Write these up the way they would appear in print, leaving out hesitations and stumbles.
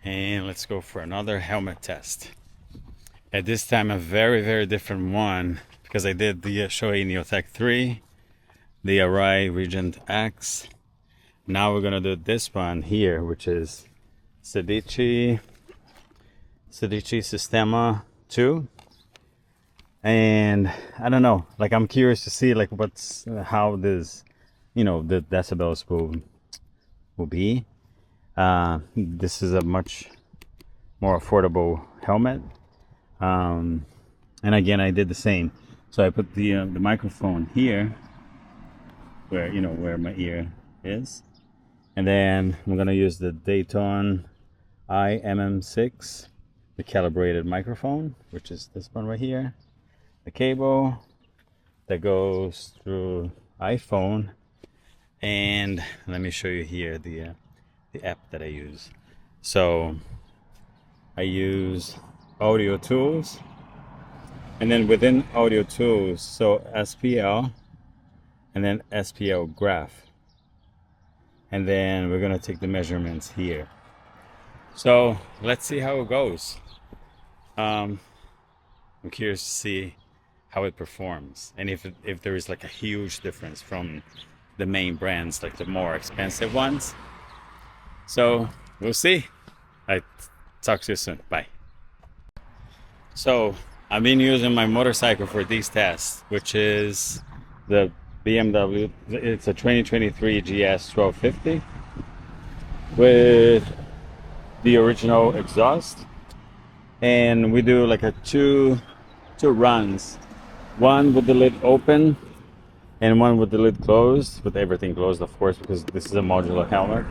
And let's go for another helmet test. At this time, a very different one because I did the Shoei Neotech 3, the Arai Regent X. Now we're gonna do this one here, which is Sedici Sistema II. And I don't know, like I'm curious to see like what's how this, the decibels will be. This is a much more affordable helmet. And again, I did the same. So I put the microphone here, where my ear is, and then I'm gonna use the Dayton IMM6, the calibrated microphone, which is this one right here. The cable that goes through iPhone, and let me show you here the app that I use. So I use AudioTools, and then within AudioTools, so SPL, and then SPL graph, and then we're gonna take the measurements here. So let's see how it goes. I'm curious to see how it performs, and if there is like a huge difference from the main brands, like the more expensive ones. So we'll see. I talk to you soon. Bye. So I've been using my motorcycle for these tests, which is the BMW. It's a 2023 GS 1250 with the original exhaust, and we do like a two runs, one with the lid open and one with the lid closed, with everything closed, of course, because this is a modular helmet.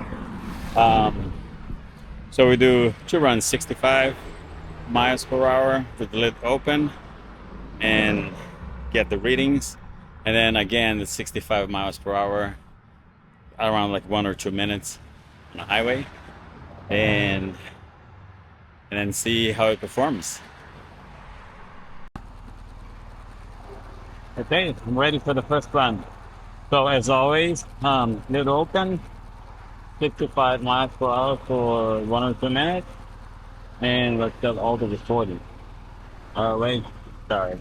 So we do 2 runs, 65 miles per hour with the lid open, and get the readings, and then again the 65 miles per hour around like 1 or 2 minutes on the highway, and then see how it performs. Okay, I'm ready for the first run. So as always, lid open, 55 miles per hour for 1 or 2 minutes, and let's get all to the 40. Wait, sorry.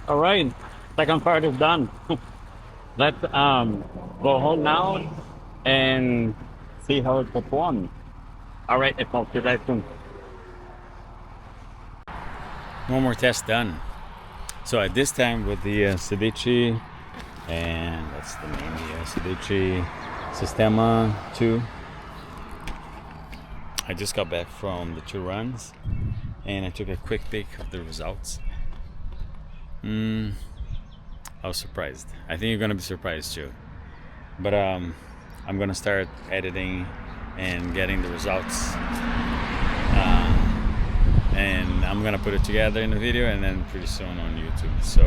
All right, second part is done. Let's go home now and see how it performs. All right, I'll talk to you guys soon. One more test done. So at this time with the Sedici, and that's the name here, Sedici Sistema II. I just got back from the 2 runs and I took a quick peek of the results. I was surprised. I think you're gonna be surprised too. But I'm gonna start editing and getting the results, and I'm gonna put it together in a video and then pretty soon on YouTube. So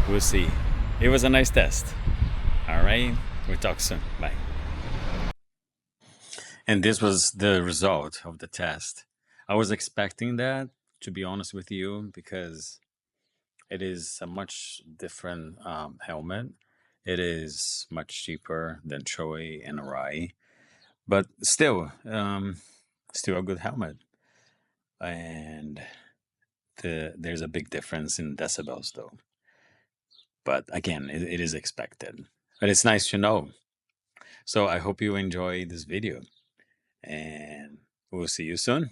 we'll see. It was a nice test. All right, we'll talk soon. Bye. And this was the result of the test. I was expecting that, to be honest with you, because it is a much different helmet. It is much cheaper than Shoei and Arai, but still a good helmet. And there's a big difference in decibels, though. But again, it is expected. But it's nice to know. So I hope you enjoy this video, and we'll see you soon.